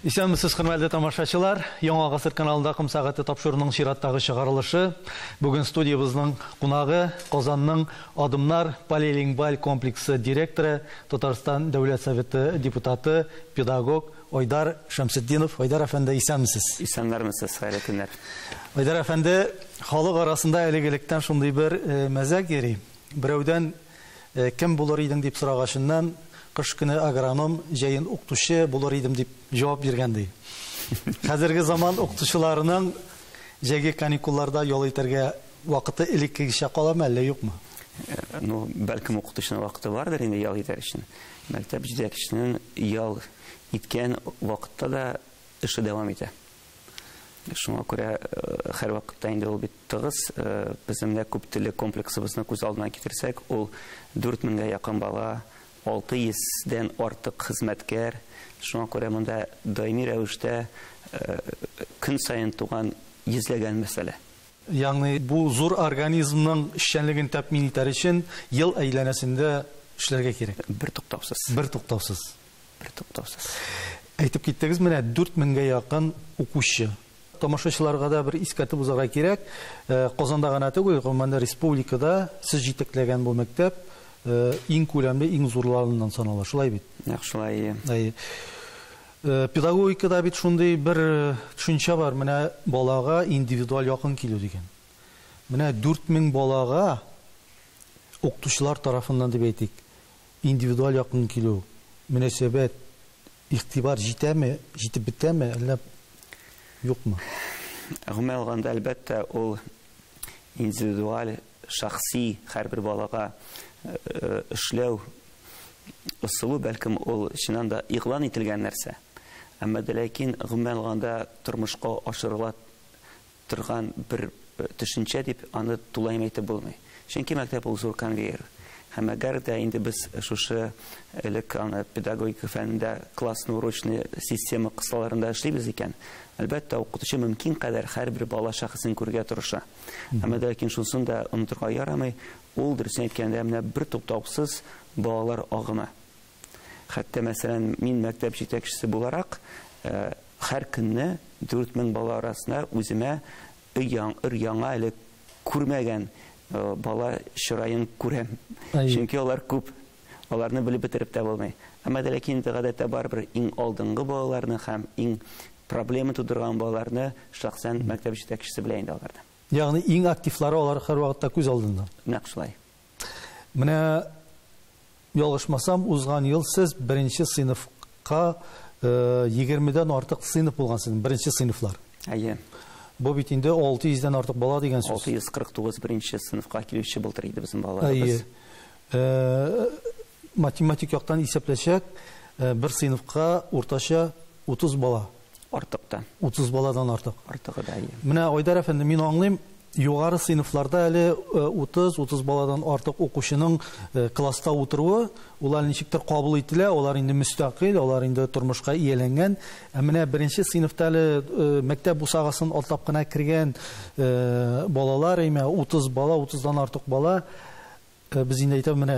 Исәнмесез, хөрмәтле тамашачылар. Яңа гасыр каналында Кым сәгате тапшыруның чираттагы чыгарылышы. Бүген студиябызның кунагы Казанның Адымнар полилингваль комплексы директоры, Татарстан Дәүләт Советы депутаты, педагог Айдар Шәмсетдинов. Айдар әфәнде, исәнмесез? Исәнмесез, хәерле көннәр. Айдар әфәнде, халык арасында элек-электән шундый бер мәзәк йөри. Берәүдән кем булыр идең дип сорагашыннан кыш көне агроном, җәен укытучы булыр идем дип җавап биргән ди. Хәзерге заман укытучыларының җәйге каникулларда ял итәргә вакыты элеккегечә каламы, әллә юкмы? Бәлкем укытучының вакыты бардыр инде ял итәр өчен. Мәктәп җитәкчесенең ял иткән вакытта да эше дәвам итә. Шуңа күрә һәр вакытта инде ул бит тыгыз. Безнең дә күп телле комплексыбызны күз алдына китерсәк, ул 4000-гә якын бала, 600-дән артык хезмәткәр. Шуңа күрә монда даими рәвештә көн сайын туган йөзләгән мәсьәлә. Ягъни бу зур организмның эшчәнлеген тәэмин итәр өчен ел әйләнәсендә эшләргә кирәк. Бер туктаусыз. Бер туктаусыз. Бер туктаусыз. Әйтеп киттегез, менә 4000-гә якын укучы. Тамашачыларга да бер искәртеп узарга кирәк. Казанда гына түгел, гомумән республикада сез җитәкләгән бу мәктәп иң күләмле, иң зурларыннан санала. Шулай бит? Шулай. Педагогикада бит шундый бер төшенчә бар, менә балага индивидуаль якын килү дигән. Менә 4000 балага укытучылар тарафыннан дип әйтик, индивидуаль якын килү, мөнәсәбәт, игътибар җитәме, җитеп бетәме, әллә юкмы? Гомумән алганда, әлбәттә, ул индивидуаль, шәхси һәрбер балага эшләү ысулы бәлкем ул чыннан да игълан ителгән нәрсә. Әмма ләкин гомумән алганда тормышка ашырыла торган бер төшенчә дип аны тулай әйтеп булмый. Чөнки мәктәп ул зур конвейер. Һәм әгәр дә инде без шушы элек педагогика фәнендә классно-урочный система кысаларында эшлибез икән, әлбәттә укытучы мөмкин кадәр һәрбер бала шәхесен күргә тырыша. Әмма ләкин шусын да онытырга ярамый. Ул дөресен әйткәндә менә бер туктаусыз балалар агымы. Хәтта мәсәлән, мин мәктәп җитәкчесе буларак һәр көнне 4000 бала арасында үземә яңа әле күрмәгән бала чырайын күрәм. Чөнки алар күп. Аларны белеп бетереп тә булмый. Әмма ләкин гадәттә барбер иң алдынгы балаларны һәм иң проблема тудырган балаларны шәхсән мәктәп җитәкчесе белә инде аларда. Ягъни иң активлары алар һәр вакытта күз алдында. Нәкъ шулай. Менә ялгышмасам, узган ел сез беренче сыйныфка 20-дән артык сыйныф булгансыз, беренче сыйныфлар. Әйе. Бу бит инде 600-дән артык бала дигән сүз. 649 беренче сыйныфка килүче булдыр иде безнең балаларыбыз. Математик яктан исәпләшәк, бер сыйныфка уртача 30 бала. Артыкта. 30 баладан артык. Артыгы да. Менә Айдар әфәнде, мин аңлыйм, югары сыйныфларда әле 30 баладан артык укучының класста утыруы, улар ничектер кабул ителә, алар инде мөстәкыйль, алар инде тормышка ияләнгән. Менә беренче сыйныфта әле мәктәп бусагасын атлап кына кергән балалар, 30 бала, 30дан артык бала, без инде әйтәм, менә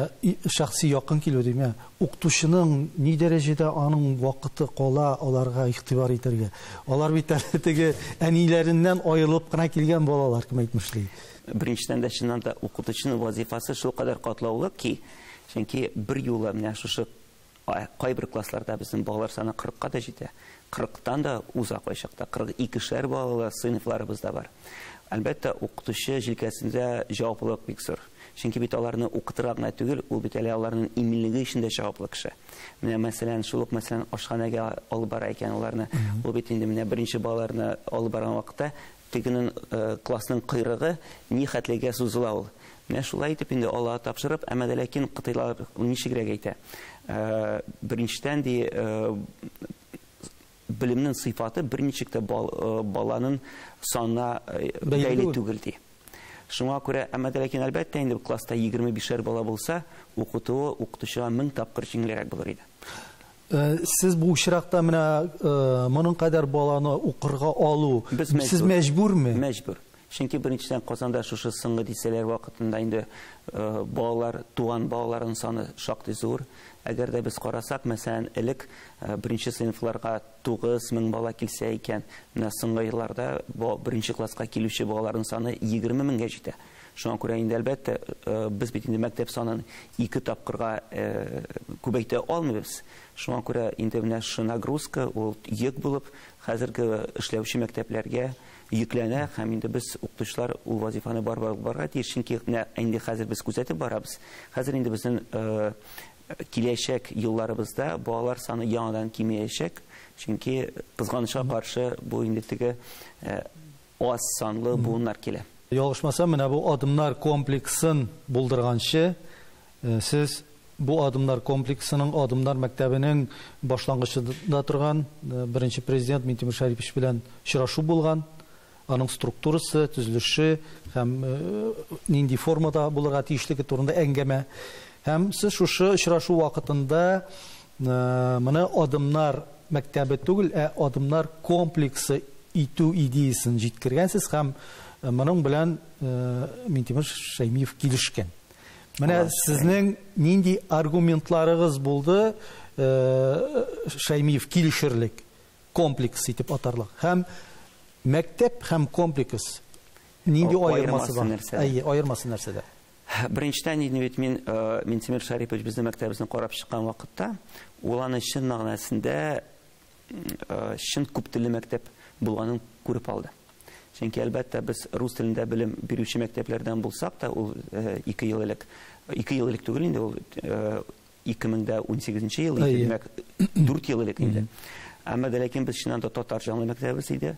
шәхси якын килү димә. Укытучының ни дәрәҗәдә аның вакыты кала аларга игътибар итәргә. Алар бит теге әниләреннән аерылып кына килгән балалар, кем әйтмешли. Беренчедән дә чыннан да укытучының вазифасы шул кадәр катлаулы ки, чөнки бер юлы менә шушы кайбер классларда безнең балалар саны 40-ка да җитә. 40-тан да уза кайчакта 42-шәр балалар сыйныфларыбыз да бар. Әлбәттә, укытучы җилкәсендә җаваплылык бик зур. Чөнки бит аларны укытырга гына түгел, ул бит әле аларның иминлеге өчен дә җаваплы кеше. Менә мәсәлән, шул ук мәсәлән ашханәгә алып бара икән аларны. Ул бит инде менә беренче балаларны алып барган вакытта тегенең классның койрыгы ни хәтлегә сузыла ул. Менә шулай итеп инде Алла тапшырып, әмма ләкин кытайлар ничегрәк әйтә. Беренчедән ди белемнең сыйфаты берничек тә баланың санына бәйле түгел ди. Шуңа күрә, әмма ләкин әлбәттә инде класста 25-шәр бала булса, укытучыга 1000 тапкыр җиңелрәк булыр иде. Сез бу очракта менә моның кадәр баланы укырга алу, сез мәҗбүрме? Мәҗбүр. Чөнки беренчедән Казанда шушы соңгы дисәләр вакытында инде балалар, туган балаларның саны шактый зур. Әгәр дә без карасак, мәсәлән, элек беренче сыйныфларга 9000 бала килсә икән, менә соңгы елларда беренче класска килүче балаларның саны 20 меңгә җитә. Шуңа күрә инде әлбәттә без бит инде мәктәп санын 2 тапкырга күбәйтә алмыйбыз. Шуңа күрә инде менә шу нагрузка ул йөк булып хәзерге эшләүче мәктәпләргә йөкләнә һәм инде без укытучылар ул вазифаны барырга тиеш, чөнки инде хәзер без күзәтеп барабыз. Хәзер инде безнең киләчәк елларыбызда балалар саны яңадан кимәячәк, чөнки кызганычка каршы бу инде теге аз санлы буыннар килә. Ялгышмаса, менә бу адымнар комплексын булдырганчы, сез бу адымнар комплексының адымнар мәктәбенең башлангычында торган беренче президент Минтимер Шәрипович белән очрашу булган, аның структурасы, төзелеше һәм нинди формада булырга тиешлеге турында әңгәмә. Һәм сез шушы очрашу вакытында моны адымнар мәктәбе түгел, адымнар комплексы итү идеясын җиткергәнсез һәм моның белән Минтимер Шәймиев килешкән. Менә сезнең нинди аргументларыгыз булды Шәймиев килешерлек комплекс итеп атарлык? Һәм мәктәп һәм комплекс нинди аермасы бар? Аермасы нәрсәдә? Беренчедән инде бит мин Минтимер Шәрипович безнең мәктәбебезне карап чыккан вакытта, ул аны чын мәгънәсендә чын күп телле мәктәп булганын күреп алды. Чөнки әлбәттә без рус телендә белем бирүче мәктәпләрдән булсак та, ул 2 ел элек түгел инде, ул 2018 ел иде, димәк 4 ел элек инде. Әмма ләкин без чыннан да татар җанлы мәктәбебез иде.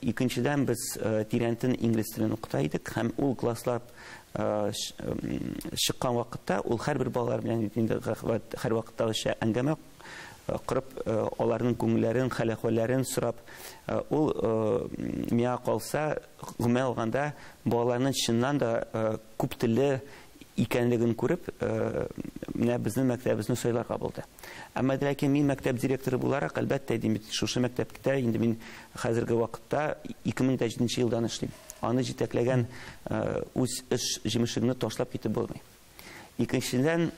Икенчедән без тирәнтен инглиз телен укыта идек һәм ул класслар чыккан вакытта ул һәрбер балалар белән инде һәр вакыттагыча әңгәмә кырып, аларның күңелләрен, хәл-әхвәлләрен сорап, ул миңа калса, гомумән алганда балаларның чыннан да күп телле икәнлеген күреп, менә безнең мәктәбебезне сайларга булды. Әмма ләкин мин мәктәп директоры буларак, әлбәттә, шушы мәктәптә инде мин хәзерге вакытта 2007 елдан эшлим. Аны җитәкләгән үз эш җимешегне ташлап китеп булмый. Икенчедән,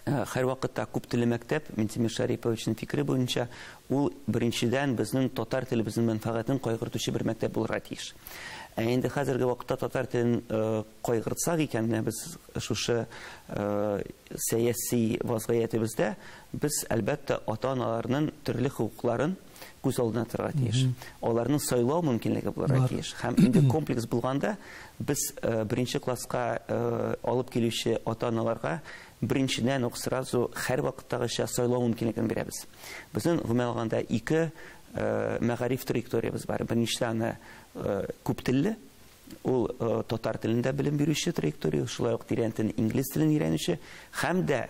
һәр вакытта күп телле мәктәп, Минтимер Шәриповичның фикере буенча, ул беренчедән безнең татар телебезнең мәнфәгатен кайгыртучы бер мәктәп булырга тиеш. Инде хәзерге вакытта татар телен кайгыртсак икән, без шушы сәяси вазгыятебездә без әлбәттә ата-аналарның төрле хукукларын күз алдына торырга тиеш. Аларның сайлау мөмкинлеге булырга тиеш. Һәм инде комплекс булганда без беренче класска алып килүче ата-аналарга беренчедән үк сразу һәр вакыттагыча сайлау мөмкинлеген бирәбез. Безнең гомумән алганда 2 мәгариф траекториябыз бар. Беренчедән күп телле, ул татар телендә белем бирүче траектория, шулай ук тирәнтен инглиз телен өйрәнүче, һәм дә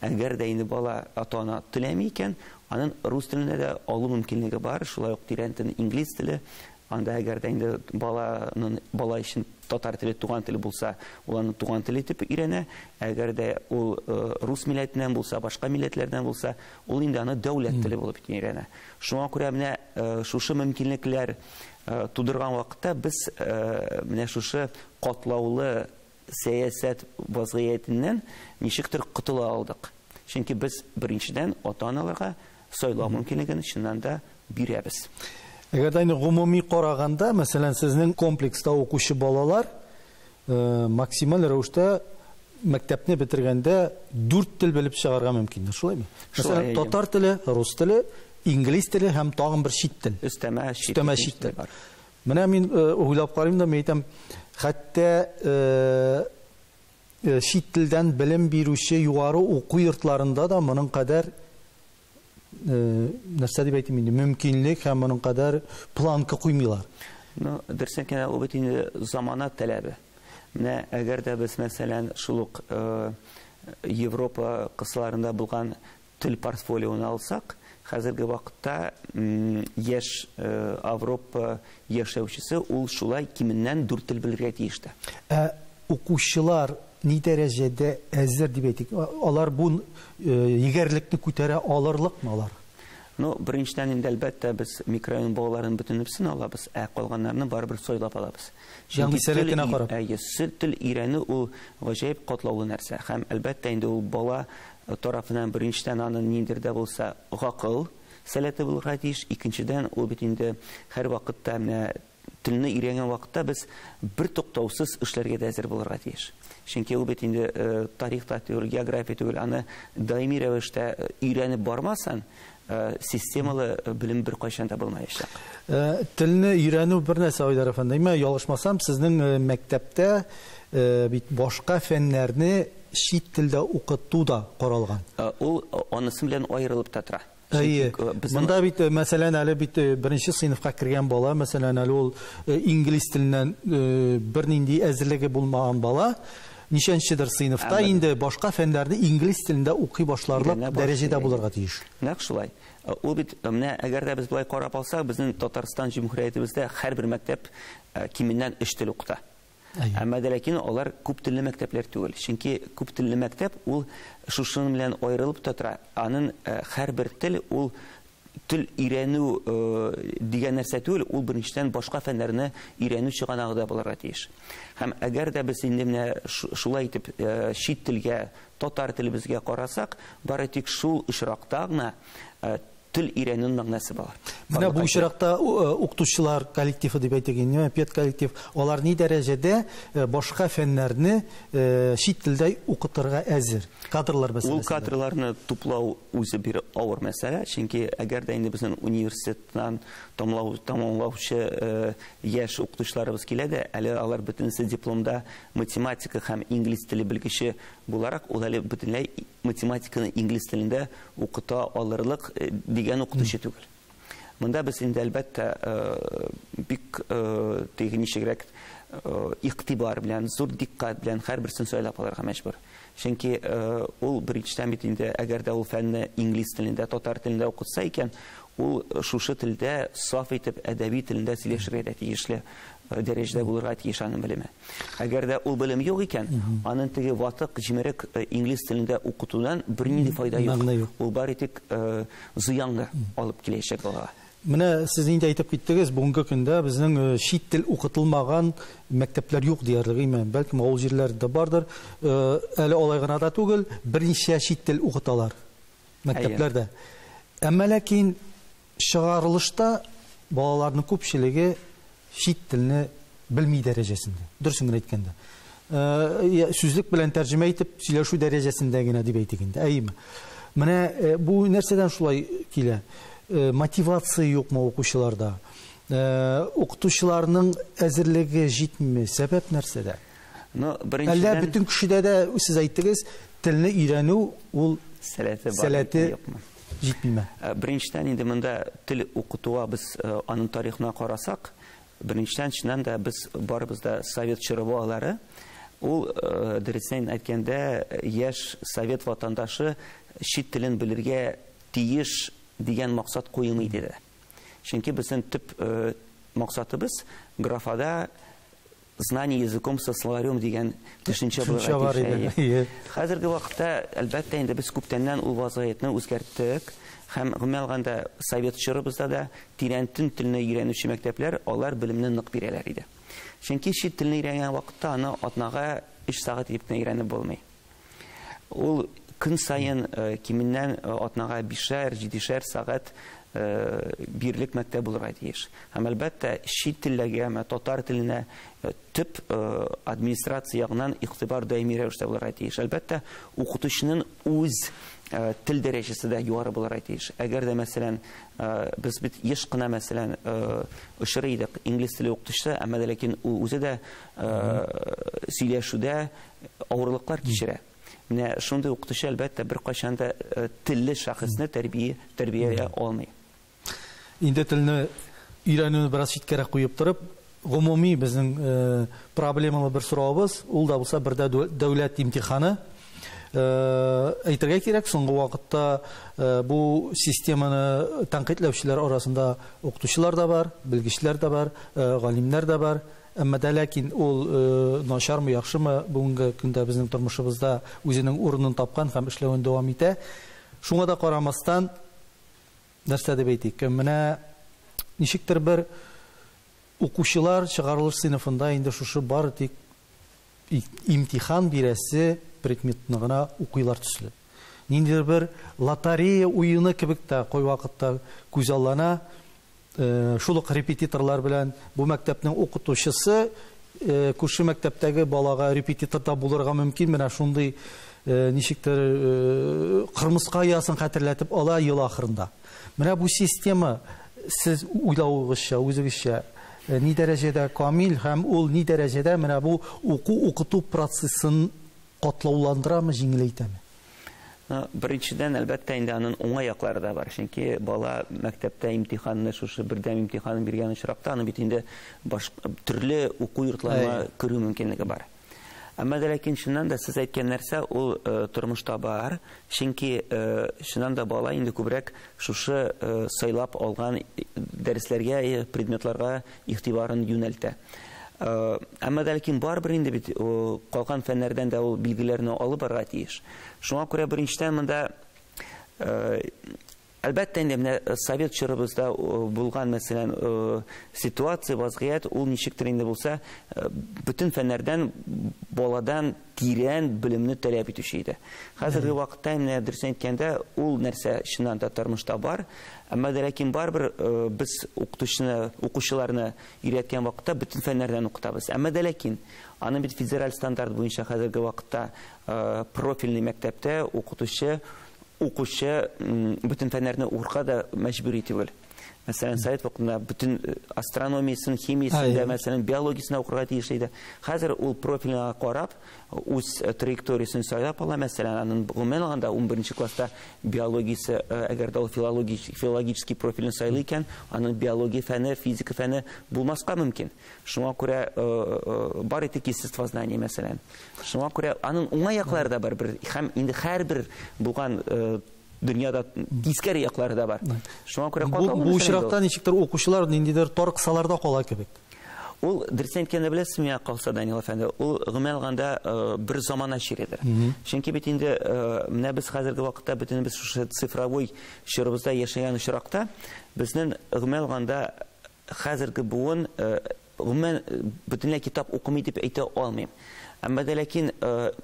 әгәр дә инде бала ата-ана теләми икән, аның рус теленә дә алу мөмкинлеге бар, шулай ук тирәнтен инглиз теле, анда әгәр дә инде бала өчен татар теле туган теле булса, ул аны туган теле итеп өйрәнә, әгәр дә ул рус милләтеннән булса, башка милләтләрдән булса, ул инде аны дәүләт теле булып өйрәнә. Шуңа күрә менә шушы мөмкинлекләр тудырган вакытта без менә шушы катлаулы сәясәт вазгыятеннән ничектер котыла алдык. Чөнки без беренчедән ата-аналарга сайлау мөмкинлеген чыннан да бирәбез. Әгәр дә гомуми караганда, мәсәлән, сезнең комплекста укучы балалар максималь рәвештә мәктәпне бетергәндә 4 тел белеп чыгарга мөмкин. Шулаймы? Мәсәлән, татар теле, рус теле, инглиз теле һәм тагын бер чит тел. Өстәмә чит тел бар. Менә мин уйлап карыйм да, әйтәм, хәтта чит телдән белем бирүче югары уку йортларында да моның кадәр нәрсә дип әйтим инде, мөмкинлек һәм моның кадәр планка куймыйлар. Дөресен генә ул бит инде заманат таләбе. Менә әгәр дә без мәсәлән шул ук Европа кысаларында булган тел портфолионы алсак, хәзерге вакытта яшь Европа яшәүчесе ул шулай кименнән 4 тел белергә тиештә. Укучылар ни дәрәҗәдә әзер дип әйтик, алар бу егәрлекне күтәрә алырлыкмы алар? Ну, беренчедән инде әлбәттә без микрорайон балаларын бөтенләсен алабыз, калганнарны барыбер сойлап алабыз. Җанлы сәләтенә карап. Тел өйрәнү ул гаҗәеп катлаулы нәрсә. Һәм әлбәттә инде ул бала тарафынан беренчедән аны ниндер дә булса гакыл сәләте булырга тиеш. Икенчедән ул бит инде һәр вакытта менә телне өйрәнгән вакытта без бер туктаусыз эшләргә дә әзер булырга тиеш. Чөнки ул бит инде тарихта түгел, география түгел, аны даими рәвештә өйрәнеп бармасан, системалы белем бер кайчан да булмаячак. Телне өйрәнү бер нәрсә Айдар әфәнде. Мен ялгышмасам, сезнең мәктәптә бит башка фәннәрне чит телдә укыту да каралган. Ул анысы белән аерылып та тора. Монда бит мәсәлән әле бит беренче сыйныфка кергән бала, мәсәлән әле ул инглиз теленнән бернинди әзерлеге булмаган бала, ничәнчедер сыйныфта инде башка фәннәрне инглиз телендә укый башларлык дәрәҗәдә булырга тиеш. Нәкъ шулай. Ул бит менә әгәр дә без булай карап алсак, безнең Татарстан Җумһуриятебездә һәрбер мәктәп киминнән 3 тел укыта. Әмма ләкин алар күп телле мәктәпләр түгел. Чөнки күп телле мәктәп ул шушының белән аерылып тора. Аның һәрбер тел ул тел өйрәнү дигән нәрсә түгел, ул беренчедән башка фәннәрне өйрәнү чыганагы да булырга тиеш. Һәм әгәр дә без инде менә шулай итеп чит телгә, татар телебезгә карасак, бары тик шул очракта гына тел өйрәнүнең мәгънәсе бар. Менә бу очракта укытучылар коллективы дип әйтәгән, пед коллектив, алар ни дәрәҗәдә башка фәннәрне чит телдә укытырга әзер? Кадрлар мәсьәләсе. Ул кадрларны туплау үзе бер авыр мәсьәлә, чөнки әгәр дә инде безнең университеттан тамамлаучы яшь укытучыларыбыз килә дә, әле алар бөтенесе дипломда математика һәм инглиз теле белгече буларак, ул әле бөтенләй математиканы инглиз телендә укыта алырлык дигән укытучы түгел. Монда без инде әлбәттә бик техничегрәк игътибар белән, зур диккать белән һәрберсен сөйләп алырга мәҗбүр. Чөнки ул беренчедән бит инде әгәр дә ул фәнне инглиз телендә, татар телендә укытса икән, ул шушы телдә саф итеп әдәби телендә сөйләшергә дә тиешле дәрәҗәдә булырга тиеш аның белеме. Әгәр дә ул белем юк икән, аның теге ватык җимерек инглиз телендә укытудан бернинди файда юк. Ул бары тик зыянны алып киләчәк балага. Менә сез инде әйтеп киттегез, бүгенге көндә безнең чит тел укытылмаган мәктәпләр юк диярлек имен. Бәлки авыл җирләрендә бардыр. Әле алай гына да түгел, берничә чит тел укыталар мәктәпләрдә. Әмма ләкин чыгарылышта балаларның күпчелеге чит телне белми дәрәҗәсендә. Дөресен генә әйткәндә. Сүзлек белән тәрҗемә итеп сөйләшү дәрәҗәсендә генә дип әйтик инде. Әйме. Менә бу нәрсәдән шулай килә? Мотивация юкмы укучыларда? Укытучыларның әзерлеге җитми, сәбәп нәрсәдә? Әллә бөтен кешедә дә сез әйттегез, телне өйрәнү ул сәләте җитмиме? Беренчедән инде монда тел укытуга без аның тарихына карасак, беренчедән чыннан да без барыбыз да совет чоры балалары, ул дөресен әйткәндә яшь совет ватандашы чит телен белергә тиеш дигән максат куйылмый иде. Чөнки безнең төп максатыбыз графада знание языком со словарем дигән төшенчә булырга тиеш. Хәзерге вакытта әлбәттә инде без күптәннән ул вазгыятьне үзгәрттек һәм гомумән алганда совет чорыбызда да тирәнтен телне өйрәнүче мәктәпләр алар белемне нык бирәләр иде. Чөнки чит телне өйрәнгән вакытта аны атнага 3 сәгать итеп өйрәнеп булмый. Ул көн сайын киминнән атнага 5-7 сәгать бирлек мәктәп булырга тиеш. Һәм әлбәттә чит телләргә, татар теленә төп администрация ягыннан игътибар даими рәвештә булырга тиеш. Әлбәттә укытучының үз тел дәрәҗәсе дә югары булырга тиеш. Әгәр дә мәсәлән без бит еш кына мәсәлән очрый идек инглиз теле укытучысы, әмма ләкин ул үзе дә сөйләшүдә авырлыклар кичерә. Менә шундый укытучы әлбәттә бер кайчан да телле шәхесне тәрбия алмый. Инде телне өйрәнүне бераз читкәрәк куеп торып, гомуми безнең проблемалы бер сорауыбыз, ул да булса бер дәүләт имтиханы. Әйтергә кирәк, соңгы вакытта бу системаны тәнкыйтьләүчеләр арасында укытучылар да бар, белгечләр дә бар, галимнәр дә бар. Әмма ләкин ул начармы, яхшымы бүгенге көндә безнең тормышыбызда үзенең урынын тапкан һәм эшләвен дәвам итә. Шуңа да карамастан нәрсә дип әйтик, менә ничектер бер укучылар чыгарылыш сыйныфында инде шушы бар тик имтихан бирәсе предметны гына укыйлар төсле. Ниндидер бер лотерея уены кебек тә кай вакытта күз аллана, шул ук репетиторлар белән бу мәктәпнең укытучысы күрше мәктәптәге балага репетиторда булырга мөмкин, менә шундый ничектер кырмыска ясын хәтерләтеп ала ел ахырында. Менә бу система сез уйлавыгызча, үзегезчә ни дәрәҗәдә камил һәм ул ни дәрәҗәдә менә бу укыту процессын катлауландырамы, җиңеләйтәме? Беренчедән, әлбәттә, инде аның уңай яклары да бар. Чөнки бала мәктәптә имтиханны, шушы бердәм имтиханын биргән очракта, аны бит инде төрле уку йортларына керү мөмкинлеге бар. Әмма дә ләкин шуннан да сез әйткән нәрсә ул тормышта бар. Чөнки шуннан да бала инде күбрәк шушы сайлап алган дәресләргә, предметларга игътибарын юнәлтә. Әмма дә ләкин барыбер инде бит калган фәннәрдән дә ул билгеләрне алып барырга тиеш. Шуңа күрә беренчедән монда әлбәттә инде менә совет чорыбызда булган мәсәлән ситуация, вазгыять ул ничектер инде булса бөтен фәннәрдән баладан тирән белемне таләп итүче иде. Хәзерге вакытта менә дөресен әйткәндә ул нәрсә чыннан да тормышта бар. Әмма дә ләкин барыбер без укучыларны өйрәткән вакытта бөтен фәннәрдән укытабыз. Әмма дә ләкин аны бит федераль стандарт буенча хәзерге вакытта профильный мәктәптә укытучы бөтен фәннәрне укырга да мәҗбүри түгел. Мәсәлән, совет вакытында бөтен астрономиясын, химиясын да, мәсәлән, биологиясын укырга тиеш иде. Хәзер ул профильгә карап, үз траекториясын сайлап ала. Мәсәлән, аның гомумән алганда 11 класста биологиясы, әгәр дә ул филологический профильне сайлый икән, аның биология фәне, физика фәне булмаска мөмкин. Шуңа күрә бар итик естествознание, мәсәлән. Шуңа күрә аның уңай яклары да бар, һәм инде һәрбер булган дөньяда тискәре яклары да бар. Шуңа күрә бу очракта ничектер укучылар ниндидер тар кысаларда кала кебек. Ул дөресен әйткәндә беләсезме, миңа калса, Данил әфәнде, ул гомумән алганда бер замана чиридер. Чөнки бит инде менә без хәзерге вакытта бөтенебез шушы цифровой чорыбызда яшәгән очракта, безнең гомумән алганда хәзерге буын гомумән бөтенләй китап укымый дип әйтә алмыйм. Әмма дә ләкин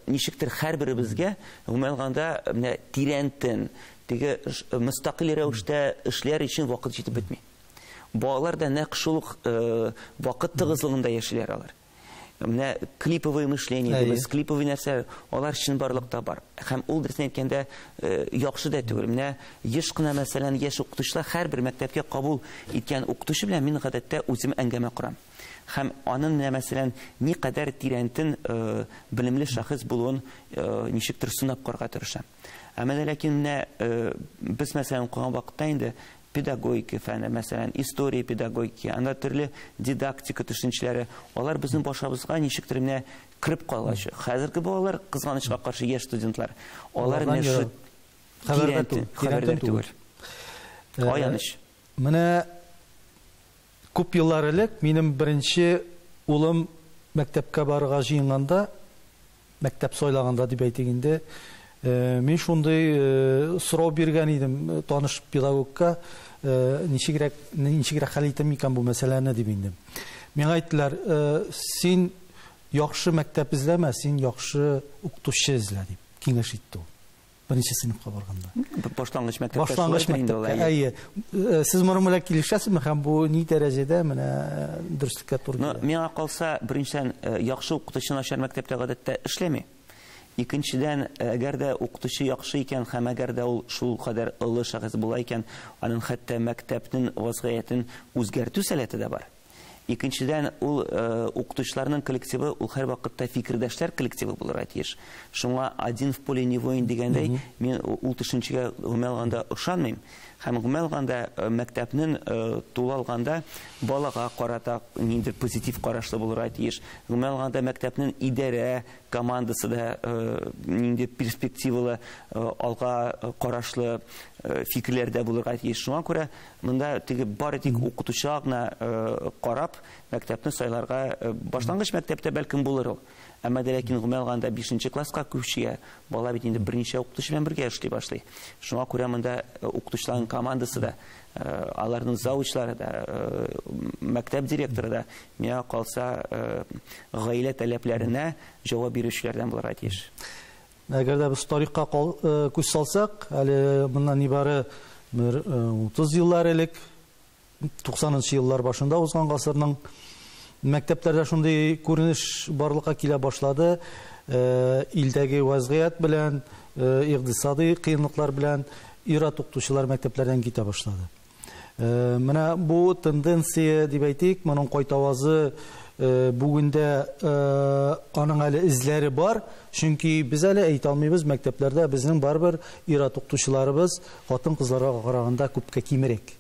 ничектер һәрберебезгә гомумән алганда менә тирәнтен, теге мөстәкыйль рәвештә эшләр өчен вакыт җитеп бетми. Балалар да нәкъ шул вакыт тыгызлыгында яшиләр алар. Менә клиповое мышление, клиповый нәрсә, алар өчен барлыкта бар. Һәм ул дөресен әйткәндә яхшы да түгел. Менә еш кына мәсәлән яшь укытучылар һәрбер мәктәпкә кабул иткән укытучы белән мин гадәттә үзем әңгәмә корам. Һәм аның мәсәлән никадәр тирәнтен белемле шәхес булуын ничектер сынап карарга тырышам. Әмма ләкин без мәсәлән укыган вакытта инде педагогика фәне, мәсәлән история педагогика, анда төрле дидактика төшенчәләре, алар безнең башыбызга ничектер кирип калгачы. Хәзерге балалар кызганычка каршы яшь студентлар, алар хәбәрдәр түгел. Аяныч. Менә күп еллар элек минем беренче улым мәктәпкә барырга җыенганда, мәктәп сайлаганда дип әйтик инде, мин шундый сорау биргән идем таныш педагогка, ничегрәк хәл итәм икән бу мәсьәләне дип инде. Миңа әйттеләр, син яхшы мәктәп эзләмә, син яхшы укытучы эзлә дип киңәш итте ул. Беренче сыйныфка барганда. Башлангыч мәктәптә. Сез моның белән килешәсезме һәм бу ни дәрәҗәдә менә дөреслеккә туры килә? Миңа калса, беренчедән яхшы укытучы начар мәктәптә гадәттә эшләми. Икенчедән, әгәр дә укытучы яхшы икән һәм әгәр дә ул шул кадәр олы шәхес була икән, аның хәтта мәктәпнең вазгыятен үзгәртү сәләте дә бар. Икенчедән, ул укытучыларның коллективы, ул һәр вакытта фикердәшләр коллективы булырга тиеш. Шуңа один в поле не воин дигәндәй, мин ул төшенчәгә гомумән алганда ышанмыйм. Һәм гомумән алганда мәктәпнең тулы алганда балага карата ниндидер позитив карашлы булырга тиеш. Гомумән алганда мәктәпнең идарә командасы да ниндидер перспективалы, алга карашлы фикерләрдә булырга тиеш. Шуңа күрә монда теге бары тик укытучы гына карап мәктәпне сайларга башлангыч мәктәптә бәлкем булыр ул. Әмма дә ләкин гомумән алганда 5нче класска күчүгә бала бит инде берничә укытучы белән бергә эшли башлый. Шуңа күрә монда укытучыларның командасы да, аларның завучлары да, мәктәп директоры да миңа калса гаилә таләпләренә җавап бирүчеләрдән булырга тиеш. Әгәр дә без тарихка күз салсак, әле моннан нибары 30 еллар элек, 90нчы еллар башында узган гасырның мәктәпләрдә шундый күренеш барлыкка килә башлады. Илдәге вазгыять белән, икътисади кыенлыклар белән ир-ат укытучылар мәктәпләрдән китә башлады. Менә бу тенденция дип әйтик, моның кайтавазы бүгендә аның әле эзләре бар, чөнки без әле әйтә алмыйбыз, мәктәпләрдә безнең барбер ир-ат укытучыларыбыз хатын-кызларга караганда күпкә кимерәк.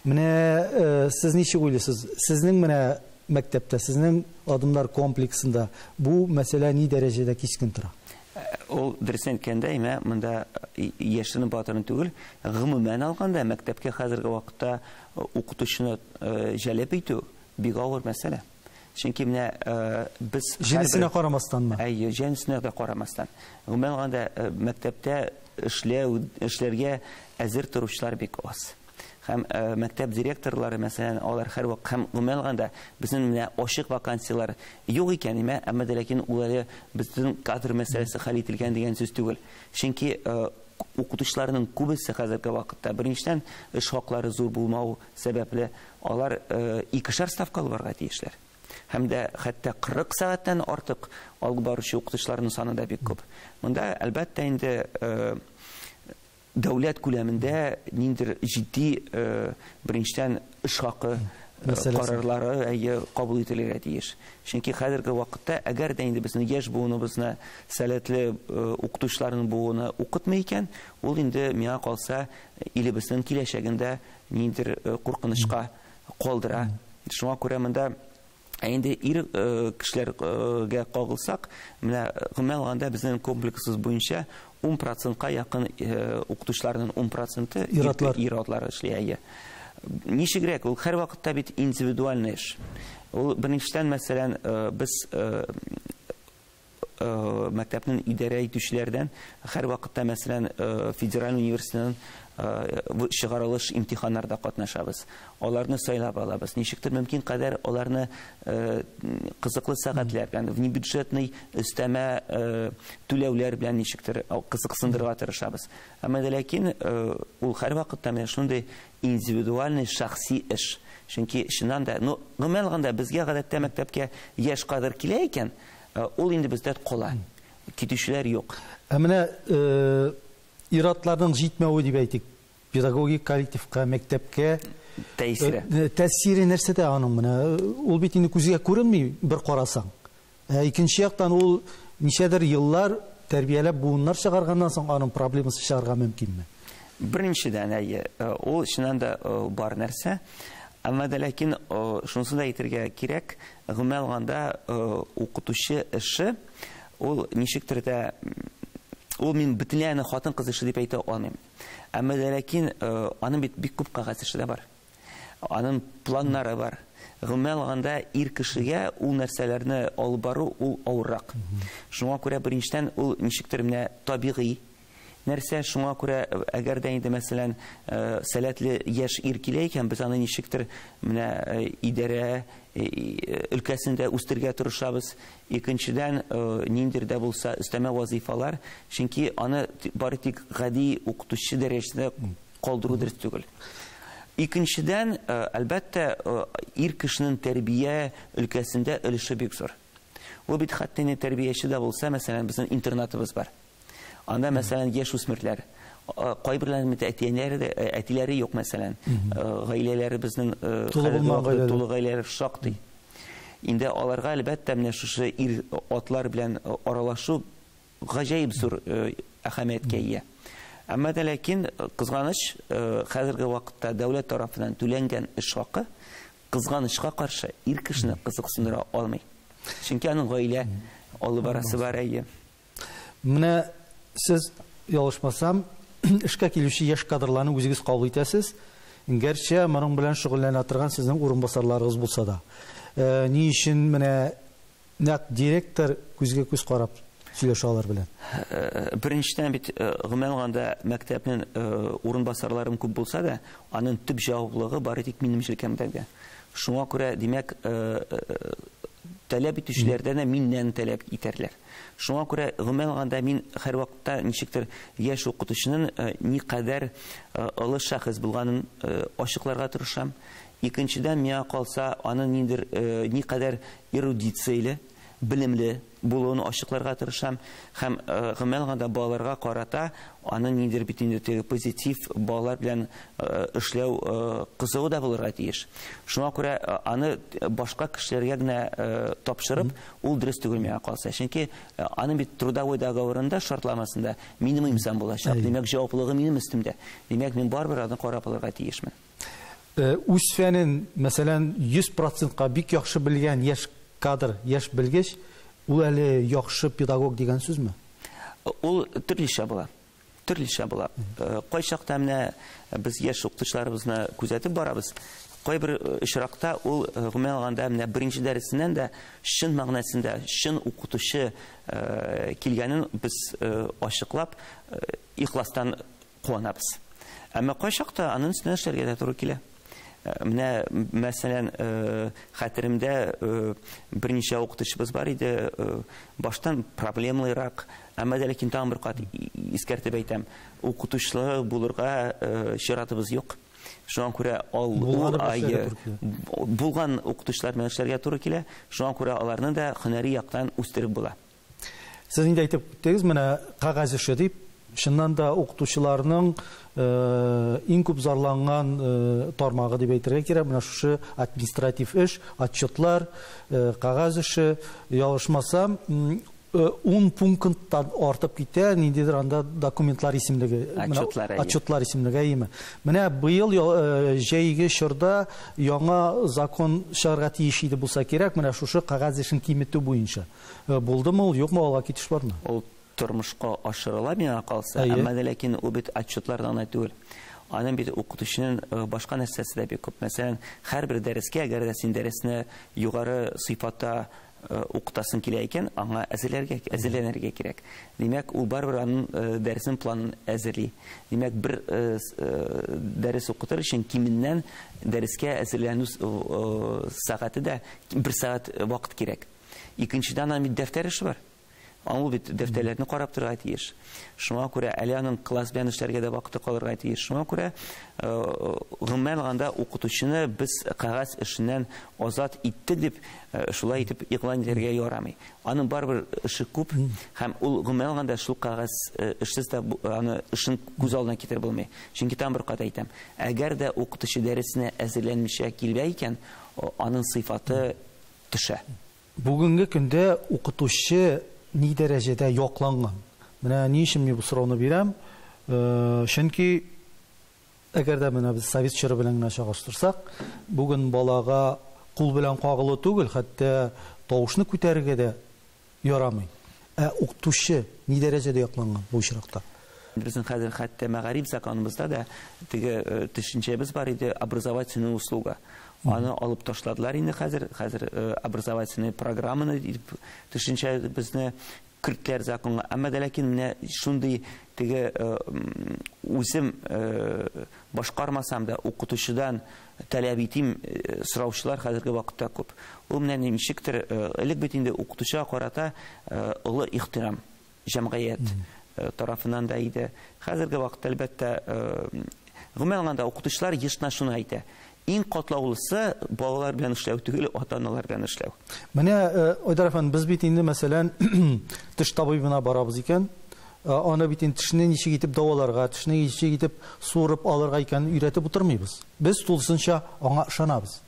Менә сез ничек уйлыйсыз? Сезнең менә мәктәптә, сезнең адымнар комплексында бу мәсьәлә ни дәрәҗәдә кискен тора? Ул дөресен әйткәндә, монда яшьләрнең батырын түгел, гомумән алганда мәктәпкә хәзерге вакытта укытучыны җәлеп итү бик авыр мәсьәлә. Чөнки менә без җинсенә карамастанмы? Җинсенә дә карамастан. Гомумән алганда мәктәптә эшләргә әзер торучылар бик аз. Һәм мәктәп директорлары, мәсәлән, алар һәрвакыт һәм гомумән алганда безнең менә ачык вакансиялар юк икән, әмма дә ләкин улары безнең кадр мәсьәләсе хәл ителгән дигән сүз түгел. Чөнки укытучыларның күбесе хәзерге вакытта беренчедән эш хаклары зур булмау сәбәпле алар 2 ставкалы барга тиешләр. Һәм дә хәтта 40 сәгатьтән артык алып баручы укытучыларның саны да бик күп. Монда әлбәттә инде дәүләт күләмендә ниндидер җитди беренчедән эш хакы карарлары кабул ителергә тиеш. Чөнки хәзерге вакытта әгәр дә инде безнең яшь буыныбызны сәләтле укытучыларның буыны укытмый икән, ул инде миңа калса илебезнең киләчәгендә ниндидер куркынычка калдыра. Шуңа күрә монда инде ир кешеләргә кагылсак, менә гомумән алганда безнең комплексыбыз буенча 10%-ка якын укытучыларның 10% ир-атлар эшли. Ничегрәк, ул һәр вакытта бит индивидуаль эш. Ул беренчедән, мәсәлән, без мәктәпнең идарә итүчеләрдән һәр вакытта, мәсәлән, федераль университетның чыгарылыш имтиханнарда катнашабыз. Аларны сайлап алабыз. Ничектер мөмкин кадәр аларны кызыклы сәгатьләр белән, внебюджетный өстәмә түләүләр белән ничектер кызыксындырырга тырышабыз. Әмма дә ләкин ул һәр вакытта менә шундый индивидуальный шәхси эш. Чөнки шуннан да, гомумән алганда безгә гадәттә мәктәпкә яшь кадр килә икән, ул инде бездә кала. Китүчеләр юк. Ә менә ир-атларның җитмәве дип әйтик, педагогик коллективка, мәктәпкә тәэсире нәрсәдә аның менә? Ул бит инде күзгә күренми бер карасаң. Икенче яктан ул ничәдер еллар тәрбияләп буыннар чыгарганнан соң аның проблемасы чыгарга мөмкинме? Беренчедән, ул чыннан да бар нәрсә. Әмма дә ләкин шунысын да әйтергә кирәк, гомумән алганда укытучы эше ул ничектер дә ул мин бөтенләй аны хатын-кыз эше дип әйтә алмыйм. Әмма дә ләкин аның бик күп кагаз эше дә бар. Аның планнары бар. Гомумән алганда ир кешегә ул нәрсәләрне алып бару ул авыррак. Шуңа күрә беренчедән ул ничектер менә табигый нәрсә, шуңа күрә әгәр дә инде мәсәлән сәләтле яшь ир килә икән, без аны ничектер менә идарә өлкәсендә үстергә тырышабыз. Икенчедән ниндидер дә булса өстәмә вазифалар, чөнки аны бары тик гади укытучы дәрәҗәсендә калдыру дөрес түгел. Икенчедән, әлбәттә, ир кешенең тәрбия өлкәсендә өлеше бик зур. Ул бит хәтта тәрбияче дә булса, мәсәлән, безнең интернатыбыз бар. Анда, мәсәлән, яшь үсмерләр, кайберләрнең әтиләре юк, мәсәлән, гаиләләре безнең тулы гаиләләр шактый. Инде аларга әлбәттә менә шушы ир атлар белән аралашу гаҗәеп зур әһәмияткә ия. Әмма дә ләкин кызганыч, хәзерге вакытта дәүләт тарафыннан түләнгән эш хакы кызганычка каршы ир кешене кызыксындыра алмый. Чөнки аның гаилә алып барасы бар. Менә сез, ялгышмасам, эшкә килүче яшь кадрларны үзегез кабул итәсез. Гәрчә моның белән шөгыльләнә торган сезнең урынбасарларыгыз булса да. Ни өчен менә Нәкъ директор күзгә күз карап сөйләшә алар белән. Беренчедән бит гомумән алганда мәктәпнең урынбасарларым күп булса да, аның төп җаваплылыгы бары тик минем җилкәмдәге. Шуңа күрә, димәк, таләп итүчеләрдән миннән таләп итәрләр. Шуңа күрә, гомумән алганда мин һәр вакытта ничектер яшь укытучының никадәр олы шәхес булганын ачыкларга тырышам. Икенчедән, миңа калса, аның никадәр эрудицияле, белемле булуын ачыкларга тырышам. Һәм гомумән алганда балаларга карата аның ниндидер бит инде позитив балалар белән эшләү кызыгы да булырга тиеш. Шуңа күрә аны башка кешеләргә генә тапшырып, ул дөрес түгел миңа калса. Чөнки аның бит трудовой договорында шартламасында минем имзам булачак. Димәк, җаваплылыгы минем өстемдә. Димәк, мин барыбер аны карап алырга тиешмен. Үз фәнен, мәсәлән, 100%-ка бик яхшы белгән яшь кадр, яшь белгеч, ул әле яхшы педагог дигән сүзме? Ул төрлечә була. Төрлечә була. Кайчакта менә без яшь укытучыларыбызны күзәтеп барабыз. Кайбер очракта ул гомумән алганда менә беренче дәресеннән дә чын мәгънәсендә чын укытучы килгәнен без ачыклап ихластан куанабыз. Әмма кайчакта аның өстенә эшләргә дә туры килә. Менә мәсәлән, хәтеремдә берничә укытучыбыз бар иде, баштан проблемалырак, әмма ләкин тагын бер кат искәртеп әйтәм, укытучылык булырга чиратыбыз юк. Шуңа күрә булган укытучылар белән эшләргә туры килә. Шуңа күрә аларны да һөнәри яктан үстереп була. Сез инде әйтеп үттегез, менә кагаз эше дип, шуннан да укытучыларның иң күп зарланган тармагы дип әйтергә кирәк. Менә шушы административ эш, отчетлар, кагаз эше, ялгышмасам, 10 пункттан артып китә, ниндидер анда документлар исемлеге, отчетлар исемлеге име. Менә быел җәйге чорда яңа закон чыгарга тиеш иде булса кирәк, менә шушы кагаз эшен киметү буенча. Булдымы ул, юкмы, алга китеш бармы? Тормышка ашырыла миңа калса, әмма ләкин ул бит отчетлардан түгел. Аның бит укытучының башка нәрсәсе дә бик күп. Мәсәлән, һәрбер дәрескә, әгәр дә син дәресне югары сыйфатта укытасың килә икән, аңа әзерләнергә кирәк. Димәк, ул барыбер аның дәресен планын әзерли. Димәк, бер дәрес укытыр өчен киминнән дәрескә әзерләнү сәгате дә 1 сәгать вакыт кирәк. Икенчедән, аның дәфтәр эше бар. Аңу бит дәфтәрләрне карап торырга тиеш. Шуңа күрә әле аның класс белән эшләргә дә вакыты калырга тиеш. Шуңа күрә гомумән алганда укытучыны без кагаз эшеннән азат иттек дип шулай итеп игълан итәргә ярамый. Аның барбер эше күп һәм ул гомумән алганда шул кагаз эшсез дә аны эшен күз алдына китереп булмый. Чөнки там бер кат әйтәм, әгәр дә укытучы дәресенә әзерләнмичә килбә икән, аның сыйфаты төшә. Бүгенге көндә укытучы ни дәрәҗәдә якланган? Менә ни өчен мин бу сорауны бирәм? Чөнки әгәр дә менә без совет чоры белән генә чагыштырсак, бүген балага кул белән кагылу түгел, хәтта тавышны күтәрергә дә ярамый. Укытучы ни дәрәҗәдә якланган бу очракта? Безнең хәзер хәтта мәгариф законыбызда да теге төшенчәбез бар иде, образовательная услуга. Аны алып ташладылар инде хәзер образовательный программаны төшенчә безне керттеләр законга. Әмма ләкин менә шундый теге үзем башкармасам да укытучыдан таләп итим сораучылар хәзерге вакытта күп. Ул менә ничектер элек бит инде укытучыга карата олы ихтирам җәмгыять тарафынан да иде. Хәзерге вакытта әлбәттә гомумән алганда укытучылар ешна шуны әйтә. Иң катлаулысы балалар белән эшләү түгел, ата-аналар белән эшләү. Менә Айдар әфәнде, без бит инде мәсәлән теш табибына барабыз икән, аны бит инде тешне ничек итеп даваларга, тешне ничек итеп суырып алырга икән өйрәтеп утырмыйбыз. Без тулысынча аңа ышанабыз.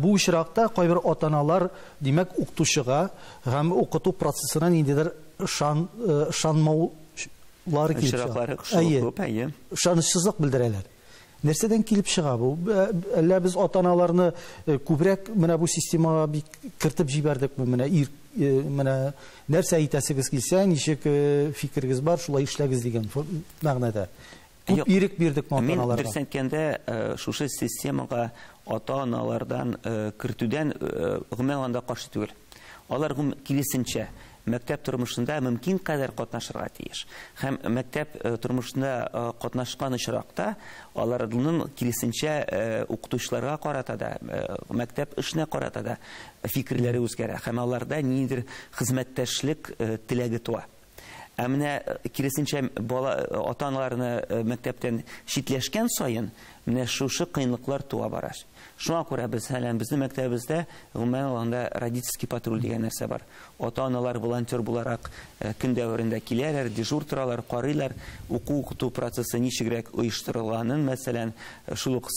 Бу очракта кайбер ата-аналар, димәк, укытучыга һәм укыту процессына ниндидер ышанмаулар килеп чыга. Ышанычсызлык белдерәләр. Нәрсәдән килеп чыга бу? Әллә без ата-аналарны күбрәк менә бу системага бик кертеп җибәрдекме? Менә нәрсә әйтәсегез килсә, ничек фикерегез бар, шулай эшләгез дигән мәгънәдә. Күп ирек бирдек ата-аналарга. Мин дөресәйткәндә шушы системага ата-аналардан кертүдән гомумән алганда каршы түгел. алар киресенчә мәктәп тормышында мөмкин кадәр катнашырга тиеш. Һәм мәктәп тормышында катнашкан очракта аларның киресенчә укытучыларга карата да, мәктәп эшенә карата да фикерләре үзгәрә. Һәм аларда ниндидер хезмәттәшлек теләге туа. Ә менә киресенчә ата-аналарны мәктәптән читләшкән саен менә шушы кыенлыклар туа бара. Шуңа күрә без безнең мәктәбебездә гомумән алганда родительский патруль дигән нәрсә бар. Ата-аналар волонтер буларак көн дәверендә киләләр, дежур торалар, карыйлар, уку-укыту процессы ничегрәк оештырылганын, мәсәлән, шул ук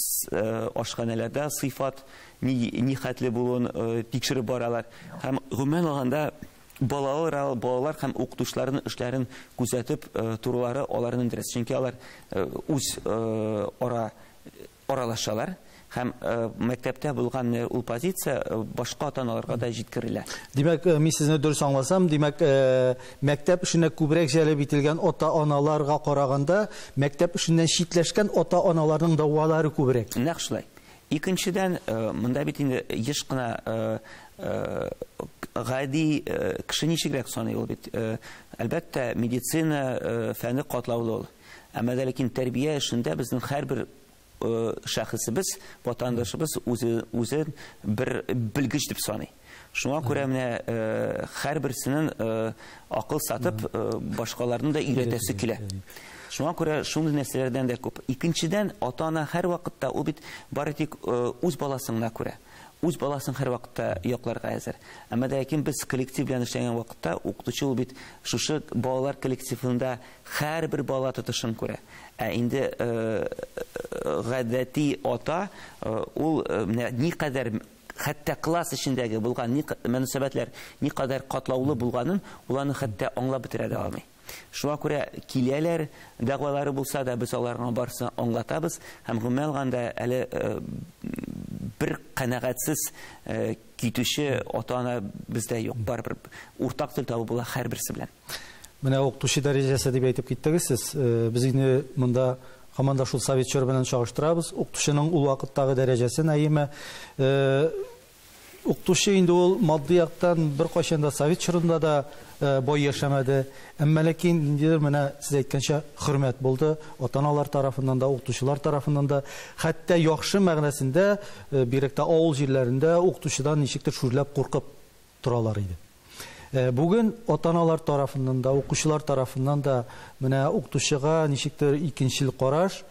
ашханәләрдә сыйфат ни хәтле булуын тикшереп баралар. Һәм гомумән алганда балалар һәм укытучыларның эшләрен күзәтеп торулары аларның дөрес. Чөнки алар үз аралашалар. Һәм мәктәптә булган ул позиция башка ата-аналарга да җиткерелә. Димәк, мин сезне дөрес аңласам, димәк, мәктәп эшенә күбрәк җәлеп ителгән ата-аналарга караганда, мәктәп эшеннән читләшкән ата-аналарның давалары күбрәк. Нәкъ шулай. Икенчедән, монда бит инде еш кына гади кеше ничегрәк саный ул бит. Әлбәттә, медицина фәне катлаулы ул. Әмма ләкин тәрбия эшендә безнең һәрбер шәхесебез, ватандашларыбыз үзен бер белгеч дип саный. Шуңа күрә менә һәрберсенең акыл сатып башкаларны да өйрәтәсе килә. Шуңа күрә шундый нәрсәләрдән дә күп. Икенчедән, ата-ана һәр вакытта ул бит бары тик үз баласына күрә. Үз баласын һәр вакытта якларга әзер. Әмма ләкин без коллектив белән эшләгән вакытта укытучы ул бит шушы балалар коллективында һәрбер бала тотышын күрә. Ә инде гадәти ата ул никадәр хәтта класс эчендәге булган мөнәсәбәтләр никадәр катлаулы булганын уларны хәтта аңлап бетерә дә алмый. Шуңа күрә киләләр, дәгъвалары булса да без аларга барсын аңлатабыз һәм гомумән алганда әле бер канәгатьсез китүче ата-ана бездә юк. Барбер уртак тел табу була һәрберсе белән. Менә укытучы дәрәҗәсе дип әйтеп киттегез сез. Без инде монда һаман да шул советчылар белән чагыштырабыз. Укытучының ул вакыттагы дәрәҗәсен, әйеме укытучы инде ул матди яктан бер кайчан да совет чорында да бай яшәмәде. Әмма ләкин инде менә сез әйткәнчә хөрмәт булды ата-аналар тарафыннан да, укытучылар тарафыннан да, хәтта яхшы мәгънәсендә биректә авыл җирләрендә укытучыдан ничектер шүрләп куркып торалар иде. Бүген ата-аналар тарафыннан да, укучылар тарафыннан да менә укытучыга ничектер икенчел караш,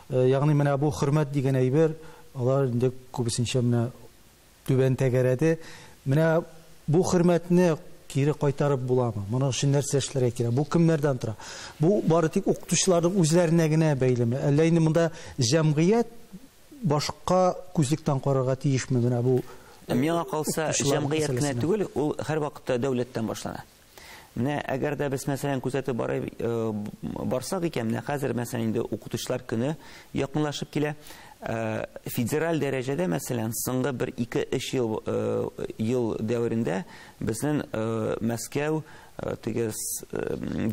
ягъни менә бу хөрмәт дигән әйбер, алар инде күбесенчә менә түбән тәгәрәде. Менә бу хөрмәтне кире кайтарып буламы? Моның өчен нәрсә эшләргә кирәк? Бу кемнәрдән тора? Бу бары тик укытучыларның үзләренә генә бәйлеме? Әллә инде монда җәмгыять башка күзлектән карарга тиешме? Менә бу миңа калса җәмгыять кенә түгел, ул һәр вакытта дәүләттән башлана. Менә әгәр дә без мәсәлән күзәтеп барсак икән, менә хәзер мәсәлән инде укытучылар көне якынлашып килә. Федераль дәрәҗәдә мәсәлән соңгы 1-2-3 ел дәверендә безнең Мәскәү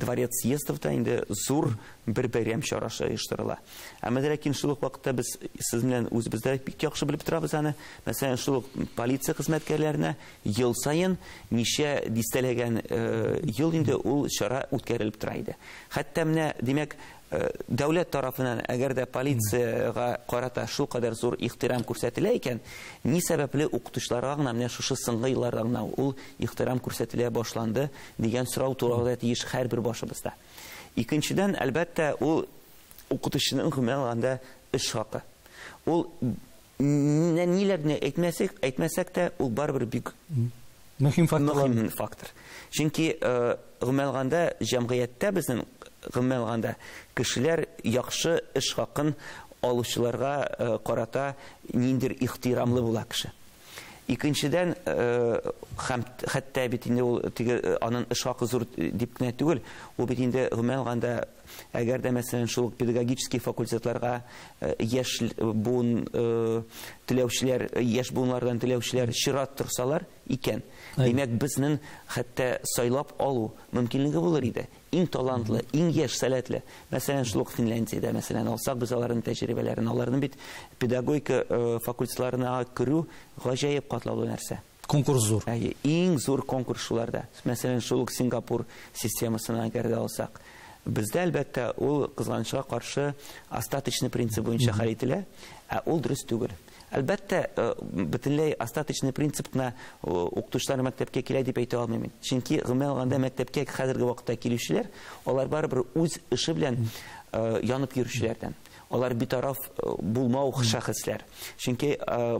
дворец съездовда инде зур бер бәйрәм чарасы оештырыла. Әмма ләкин шул ук вакытта без сез белән үзебездә бик яхшы белеп торабыз аны. Мәсәлән, шул полиция хезмәткәрләренә ел сайын ничә дистәләгән ел инде ул чара үткәрелеп тора иде. Хәтта менә димәк дәүләт тарафынан әгәр дә полицияга карата шул кадәр зур ихтирам күрсәтелә икән, ни сәбәпле укытучыларга гына менә шушы соңгы елларда гына ул ихтирам күрсәтелә башланды дигән сорау турында тиеш һәрбер башыбызда. Икенчедән, әлбәттә, ул укытучының гомумән алганда эш хакы. Ул ниләрне әйтмәсәк тә, ул барбер бик мөһим фактор. Чөнки гомумән алганда җәмгыятьтә безнең гомумән алганда кешеләр яхшы эш хакын алучыларга карата ниндидер ихтирамлы була кеше. Икенчедән, хәтта бит инде ул аның эш хакы зур дип кенә түгел, ул бит инде гомумән алганда әгәр дә мәсәлән шул педагогический факультетларга яшь буын теләүчеләр, яшь буыннардан теләүчеләр чират торсалар икән, димәк безнең хәтта сайлап алу мөмкинлеге булыр иде. Иң талантлы, иң яшь сәләтле. Мәсәлән, шул Финляндиядә, мәсәлән, алсак без аларның тәҗрибәләрен, аларның бит педагогика факультетларына керү гаҗәеп катлаулы нәрсә. Конкурс зур. Иң зур конкурс шуларда. Мәсәлән, шул Сингапур системасына кергән алсак, бездә әлбәттә ул кызганычка каршы остаточный принцип буенча хәл ителә, ул дөрес түгел. Әлбәттә, бөтенләй остаточный принципна укытучылар мәктәпкә килә дип әйтә алмыйм. Чөнки гомумән алганда мәктәпкә хәзерге вакытта килүчеләр, алар барыбер үз эше белән янып йөрүчеләрдән. Алар битараф булмау шәхесләр. Чөнки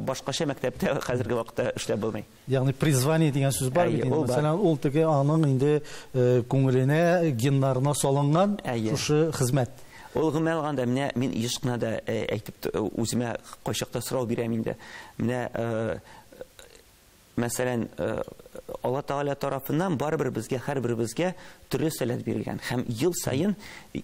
башкача мәктәптә хәзерге вакытта эшләп булмый. Ягъни призвание дигән сүз бар бит. Мәсәлән, ул теге аның инде күңеленә, геннарына салынган шушы хезмәт. Ул гомумән алганда мин еш кына да әйтеп үземә кайчакта сорау бирәм инде. Менә мәсәлән, Алла Тәгалә тарафыннан барыбер безгә, һәрберебезгә төрле сәләт бирелгән. Һәм ел сайын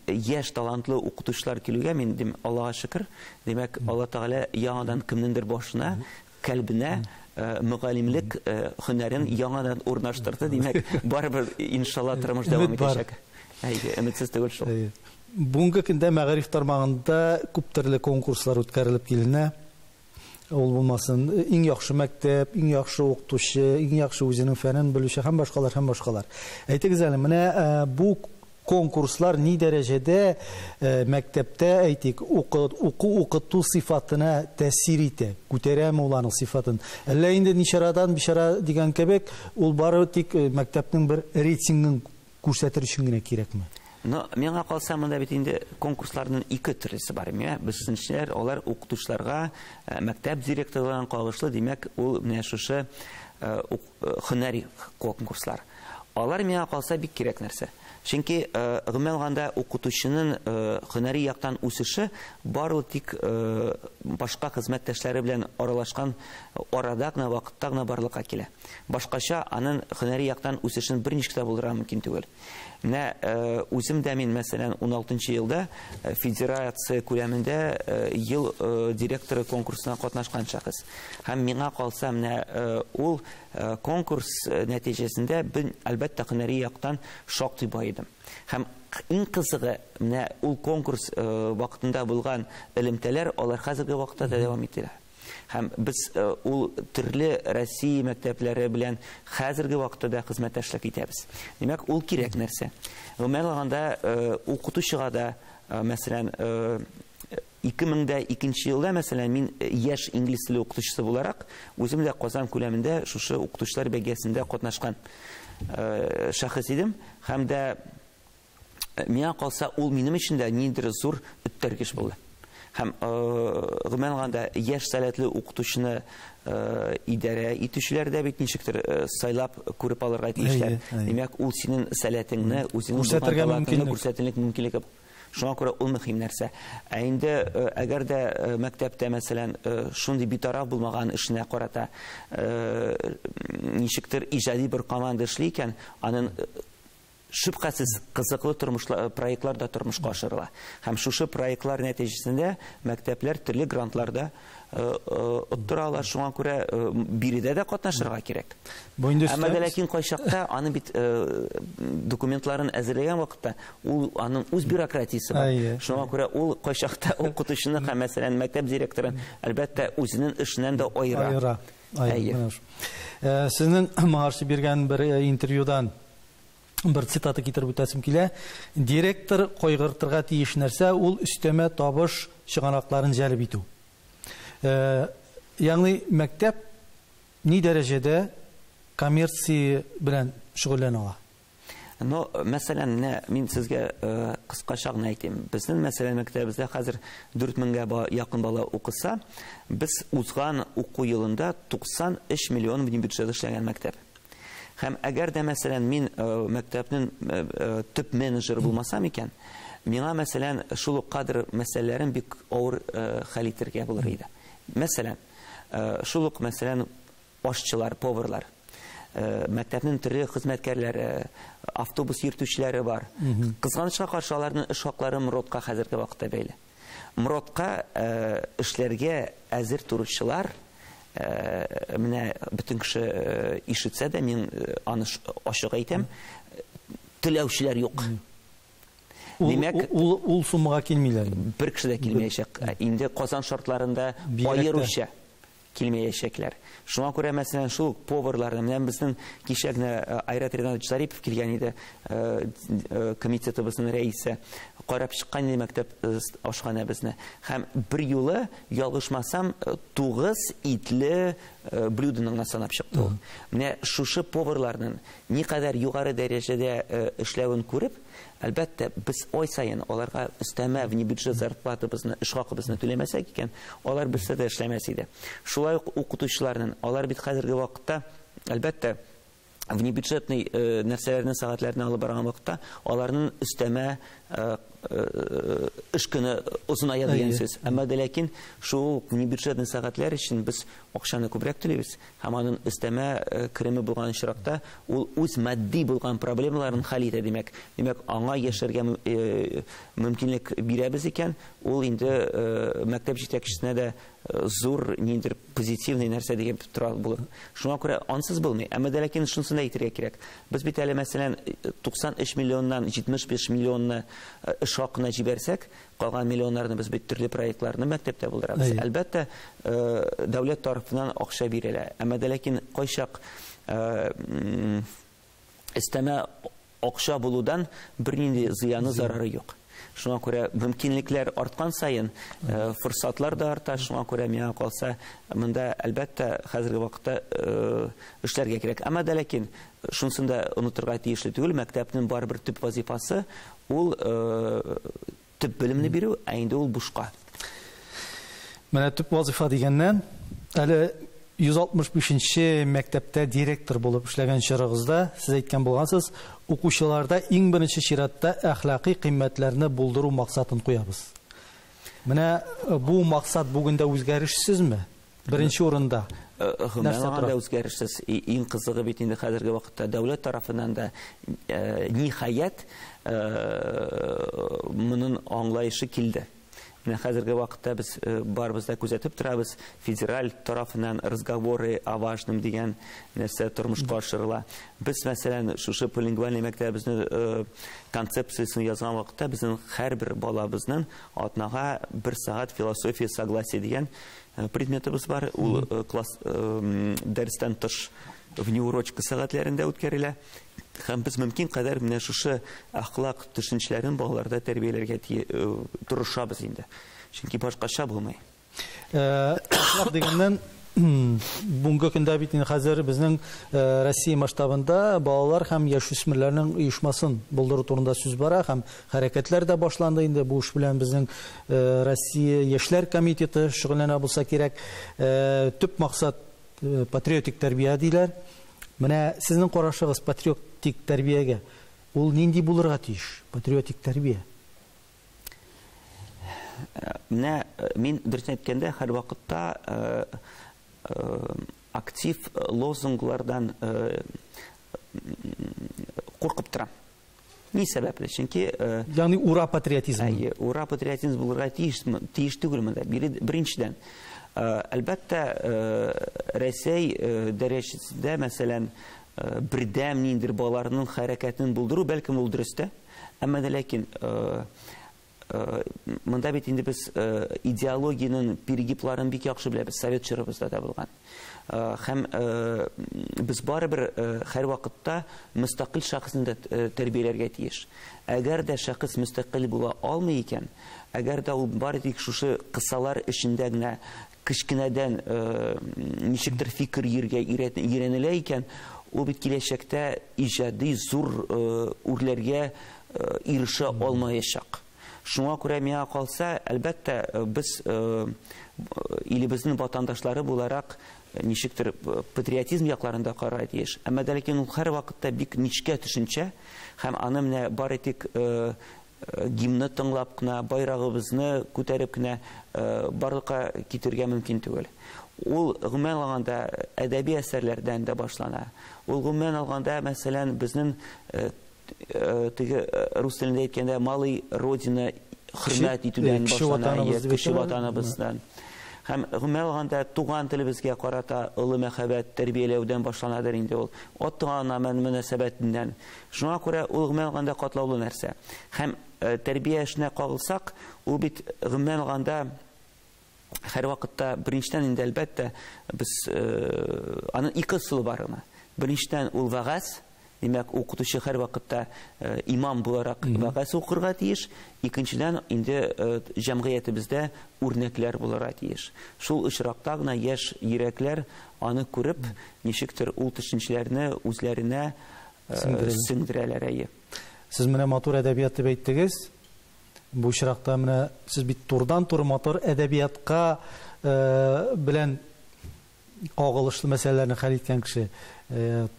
яшь талантлы укытучылар килүгә мин дим, Аллага шөкер. Димәк, Алла Тәгалә яңадан кемнеңдер башына, калбинә мөгаллимлек һөнәрен яңадан урнаштырды. Димәк, барыбер иншалла тормыш дәвам итәчәк. Өметсез түгел шул. Бүгенге көндә мәгариф тармагында күп төрле конкурслар үткәрелеп киленә. Ул булмасын, иң яхшы мәктәп, иң яхшы укытучы, иң яхшы үзенең фәнен белүче һәм башкалар. Әйтегез әле, менә бу конкурслар ни дәрәҗәдә мәктәптә, әйтик, укыту сыйфатына тәэсир итә, күтәрәме уларның сыйфатын? Әллә инде ничарадан бишара дигән кебек, ул бары тик мәктәпнең бер рейтингын күрсәтер өчен генә кирәкме? Миңа калса, монда бит инде конкурсларның ике төрлесе бар. Безнекеләр, алар укытучыларга, мәктәп директорларына кагышлы, димәк, ул менә шушы һөнәри конкурслар. Алар миңа калса бик кирәк нәрсә. Чөнки гомумән алганда укытучының һөнәри яктан үсеше барлык тик башка хезмәттәшләре белән аралашкан арада гына, вакытта гына барлыкка килә. Башкача аның һөнәри яктан үсешен берничә дә булдыра мөмкин түгел. Менә үзем дә мин, мәсәлән, 16 елда федерация күләмендә ел директоры конкурсына катнашкан шәхес. Һәм миңа калса, менә ул конкурс нәтиҗәсендә мин әлбәттә һөнәри яктан шактый бай идем. Һәм иң кызыгы, менә ул конкурс вакытында булган элемтәләр алар хәзерге вакытта да дәвам итә. Һәм без ул төрле Россия мәктәпләре белән хәзерге вакытта да хезмәттәшлек итәбез. Димәк, ул кирәк нәрсә. Гомумән алганда укытучыга да, мәсәлән, 2002 елда, мәсәлән, мин яшь инглиз теле укытучысы буларак, үзем дә Казан күләмендә шушы укытучылар бәйгесендә катнашкан шәхес идем. Һәм дә миңа калса, ул минем өчен дә ниндидер зур үттергеч булды. Һәм гомумән алганда яшь сәләтле укытучыны идарә итүчеләр дә бит ничектер сайлап күреп алырга тиешләр. Димәк, ул синең сәләтеңне, үзеңнең талантыңны күрсәтерлек мөмкинлеге. Шуңа күрә ул мөһим нәрсә. Инде әгәр дә мәктәптә, мәсәлән, шундый битараф булмаган эшенә карата ничектер иҗади бер команда эшли икән, аның шөбһәсез кызыклы проектлар да тормышка ашырыла. Һәм шушы проектлар нәтиҗәсендә мәктәпләр төрле грантларда оттыралар. Шуңа күрә биредә дә катнашырга кирәк. Әмма ләкин кайчакта аны бит документларын әзерләгән вакытта ул аның үз бюрократиясе бар. Шуңа күрә ул кайчакта укытучыны һәм, мәсәлән, мәктәп директорын әлбәттә үзенең эшеннән дә аера. Сезнең мағаршы биргән бер интервьюдан bir цитата китереп үтәсем килә. Директор кайгыртырга тиеш нәрсә, ул өстәмә табыш чыганакларын җәлеп итү. Ягъни мәктәп ни дәрәҗәдә коммерция белән шөгыльләнә ала? Мәсәлән, мин сезгә кыскача гына әйтим. Безнең, мәсәлән, мәктәбебездә хәзер 4000-гә якын бала укыса, без узган уку елында 93 миллион бюджет эшләгән мәктәп. Һәм әгәр дә, мәсәлән, мин мәктәпнең төп менеджеры булмасам икән, миңа, мәсәлән, шул кадр мәсьәләләрен бик авыр хәл итәргә булыр иде. Мәсәлән, шул ук, мәсәлән, ашчылар, поварлар, мәктәпнең төрле хезмәткәрләре, автобус йөртүчеләре бар. Кызганычка каршы, аларның эш хаклары МРОТка хәзерге вакытта бәйле. МРОТка эшләргә әзер торучылар, менә бөтен кеше ишетсә дә, мин аны ачык әйтәм, теләүчеләр юк. Димәк, ул суммага килмиләр. Бер кеше дә килмәячәк. Инде Казан шартларында аеруча килмәячәкләр. Шуңа күрә мәсәлән шул поварларны менә безнең кичәгенә Айрат Ринатович Зарипов килгән иде, комитетыбызның рәисе, карап чыккан иде мәктәп ашханабызны. Һәм бер юлы ялгышмасам 9 итле блюданың санап чыкты ул. Менә шушы поварларның никадәр югары дәрәҗәдә эшләвен күреп, әлбәттә без ай сайын аларга өстәмә внебюджет зарплатабызны, эш хакыбызны түләмәсәк икән, алар бездә дә эшләмәс иде. Шулай ук укытучыларның, алар бит хәзерге вакытта әлбәттә внебюджетный нәрсәләрне сәгатьләрне алып барган вакытта аларның өстәмә эш көне озыная дигән сүз. Әмма дә ләкин шул внебюджетный сәгатьләр өчен без акчаны күбрәк түлибез. Һәм аның өстәмә кереме булган чиракта ул үз матди булган проблемаларын хәл итә димәк. Димәк, аңа яшәргә мөмкинлек бирәбез икән, ул инде мәктәп җитәкчесенә дә зур ниндер позитивный нәрсә дигән тора булыр. Шуңа күрә ансыз булмый. Әмма дә ләкин шунысын да әйтергә кирәк. Без бит әле мәсәлән 93 миллионнан 75 миллионны эш хакына җибәрсәк, калган миллионнарны без бит төрле проектларны мәктәптә булдырабыз. Әлбәттә, дәүләт тарафыннан акча бирелә. Әмма дә ләкин кайчак өстәмә акча булудан бернинди зыяны, зарары юк. Шуңа күрә мөмкинлекләр арткан сайын форсатлар да арта. Шуңа күрә миңа калса, монда әлбәттә хәзерге вакытта эшләргә кирәк. Әмма дә ләкин шунысын да онытырга тиешле түгел, мәктәпнең барыбер төп вазифасы ул төп белемне бирү, ә инде ул бушка. Менә төп вазифа дигәннән, әле 165-нче мәктәптә директор булып эшләгән чорыгызда сез әйткән булгансыз, укучыларда иң беренче чиратта әхлакый кыйммәтләрне булдыру максатын куябыз. Менә бу максат бүгендә үзгәрешсезме? Беренче урында. Гомумән үзгәрешсез. Иң кызыгы бит инде хәзерге вакытта дәүләт тарафыннан да ниһаять моның аңлайышы килде. Хәзерге вакытта без барыбыз да күзәтеп торабыз, федераль тарафыннан разговоры о важном дигән нәрсә тормышка ашырыла. Без мәсәлән шушы полингвальный мәктәбебезнең концепциясын язган вакытта безнең һәрбер балабызның атнага 1 сәгать философия согласия дигән предметыбыз бар. Ул класс дәрестән тыш внеурочка сәгатьләрендә үткәрелә. Һәм без мөмкин кадәр менә шушы әхлак төшенчәләрен балаларда тәрбияләргә тырышабыз инде. Чөнки башкача булмый. Әхлак дигәннән бүгенге көндә бит хәзер безнең Россия масштабында балалар һәм яшүсмерләрнең оешмасын булдыру турында сүз бара, һәм хәрәкәтләр дә башланды инде. Бу эш белән безнең Россия яшьләр комитеты шөгыльләнә булса кирәк. Төп максат патриотик тәрбия диләр. Менә сезнең карашыгыз патриотик тәрбиягә ул нинди булырга тиеш? Патриотик тәрбия. Менә мин дөресен әйткәндә һәр вакытта актив лозунглардан куркып торам. Ни сәбәпле? Чөнки ягъни ура патриотизм. Ура патриотизм булырга тиеш түгел монда. Беренчедән, әлбәттә Рәсәй дәрәҗәсендә мәсәлән бердәм ниндер балаларның хәрәкәтен булдыру бәлкем ул дөрестә. Әмма дә ләкин монда бит инде без идеологияның перегибларын бик яхшы беләбез, совет чорыбызда да булган. Һәм без барыбер һәр вакытта мөстәкыйль шәхесне тәрбияләргә тиеш. Әгәр дә шәхес мөстәкыйль була алмый икән, әгәр дә ул бары тик шушы кысалар эшендә генә кичкенәдән ничектер фикер йөргә өйрәнелә икән, ул бит киләчәктә иҗади зур үрләргә ирешә алмаячак. Шуңа күрә миңа калса, әлбәттә без илебезнең ватандашлары буларак ничектер патриотизм якларында карар тиеш. Әмма дә ләкин ул һәр вакытта бик нечкә төшенчә, һәм аны менә бары тик гимнны тыңлап кына, байрагыбызны күтәреп кенә барлыкка китергә мөмкин түгел. Ул гомумән алганда әдәби әсәрләрдән дә башлана. Ул гомумән алганда мәсәлән безнең рус телендә әйткәндә малый родина хөрмәт итүдән башлана, кеше ватаныбыздан. Һәм гомумән алганда туган телебезгә карата олы мәхәббәт тәрбияләүдән башланадыр инде ул. Ат-туган мөнәсәбәтеннән. Шуңа күрә ул гомумән алганда катлаулы нәрсә. Һәм тәрбия эшенә кагылсак, ул бит гомумән алганда һәр вакытта беренчедән инде әлбәттә без аның ике ысулы бар гына. Беренчедән ул вагаз, димәк укытучы һәр вакытта имам буларак вагаз укырга тиеш. Икенчедән инде җәмгыятебездә үрнәкләр булырга тиеш. Шул очракта гына яшь йөрәкләр аны күреп, ничектер ул төшенчәләрне үзләренә сеңдерәләр. Сез менә матур әдәбият дип әйттегез. Бу очракта менә сез бит турдан-тур матур әдәбиятка белән кагылышлы мәсьәләләрне хәл иткән кеше.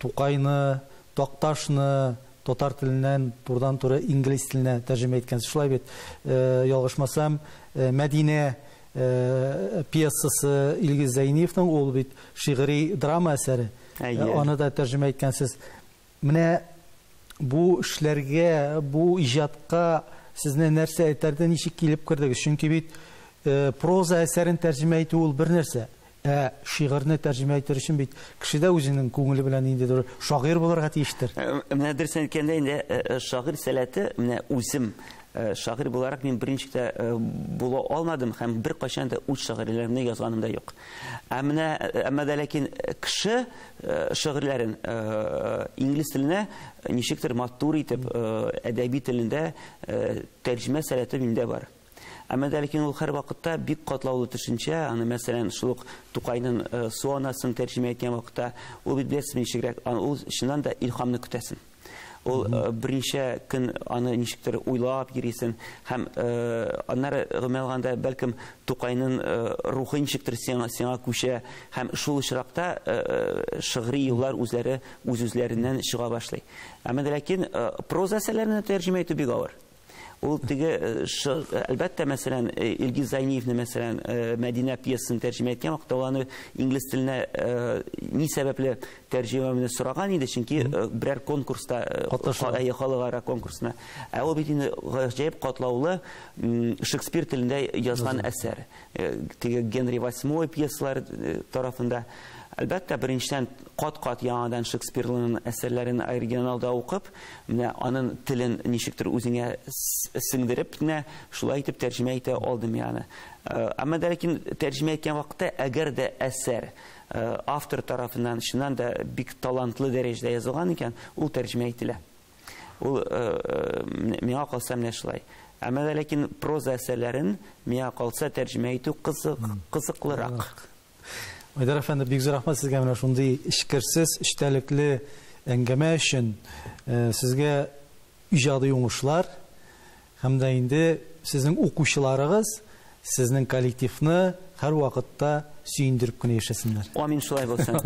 Тукайны, Такташны татар теленнән турдан-туры инглиз теленә тәрҗемә иткәнсез. Шулай бит, ялгышмасам, Мәдинә пьесасы Илгиз Зәйниевның, ул бит шигъри драма әсәре. Аны да тәрҗемә иткәнсез. Менә бу эшләргә, бу иҗатка сезне нәрсә әйтәрдә, ничек килеп кердегез? Чөнки бит проза әсәрен тәрҗемә итү ул бер нәрсә. Шигырьне тәрҗемә итер өчен бит кеше дә үзенең күңеле белән инде шагыйрь булырга тиештер. Менә дөресен әйткәндә инде шагыйрь сәләте, менә үзем шагыйрь буларак мин беренчедә була алмадым һәм бер кайчан да үз шагыйрьләремне язганым да юк. Әмма дә ләкин кеше шагыйрьләрен инглиз теленә ничектер матур итеп әдәби телендә тәрҗемә сәләте миндә бар. Әмма дә ләкин ул һәр вакытта бик катлаулы төшенчә. Аны мәсәлән шул ук Тукайның Су анасын тәрҗемә иткән вакытта ул бит беләсез ничегрәк, ул чыннан да илһамны көтәсен. Ул беренче көн аны ничектер уйлап йөрисен һәм аннары гомәлгәндә бәлкем Тукайның рухы ничектер сиңа күчә һәм шул очракта шигъри юллар үзләре үз-үзләреннән чыга башлый. Әмма дә ләкин проза әсәрләрне тәрҗемә итү бик авыр. Ул теге әлбәттә мәсәлән Илгиз Зәйниевны мәсәлән Мәдинә пьесын тәрҗемә иткән вакытта аны инглиз теленә ни сәбәпле тәрҗемәне сораган иде, чөнки берәр конкурста халыкара конкурсына. Ул бит инде гаҗәеп катлаулы Шекспир телендә язган әсәр. Теге Генри VIII пьесалары тарафында. Әлбәттә, беренчедән кат-кат яңадан Шекспирның әсәрләрен оригиналда укып, менә аның телен ничектер үзеңә сеңдереп, шулай итеп тәрҗемә итә алдым яны. Әмма дә ләкин тәрҗемә иткән вакытта, әгәр дә әсәр автор тарафыннан чыннан да бик талантлы дәрәҗәдә язылган икән, ул тәрҗемә ителә. Ул миңа калса менә шулай. Әмма дә ләкин проза әсәрләрен миңа калса тәрҗемә итү кызыклырак. Айдар әфәнде, бик зур рәхмәт сезгә менә шундый эшкерсез, эчтәлекле әңгәмә өчен. Сезгә иҗади уңышлар һәм дә инде сезнең укучыларыгыз сезнең коллективны һәр вакытта сөендереп кенә яшәсеннәр. Амин, шулай булсын.